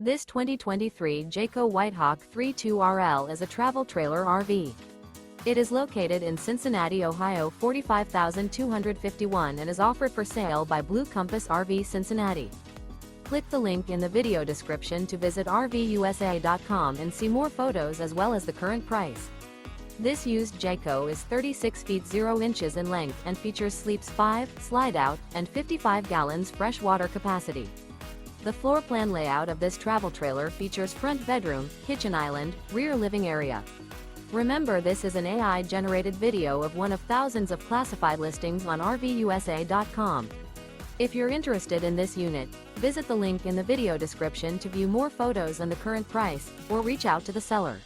This 2023 Jayco White Hawk 32RL is a travel trailer RV. It is located in Cincinnati, Ohio 45251 and is offered for sale by Blue Compass RV Cincinnati. Click the link in the video description to visit RVUSA.com and see more photos as well as the current price. This used Jayco is 36 feet 0 inches in length and features sleeps 5, slide-out, and 55 gallons fresh water capacity. The floor plan layout of this travel trailer features front bedroom, kitchen island, rear living area. Remember, this is an AI-generated video of one of thousands of classified listings on RVUSA.com. If you're interested in this unit, visit the link in the video description to view more photos and the current price, or reach out to the seller.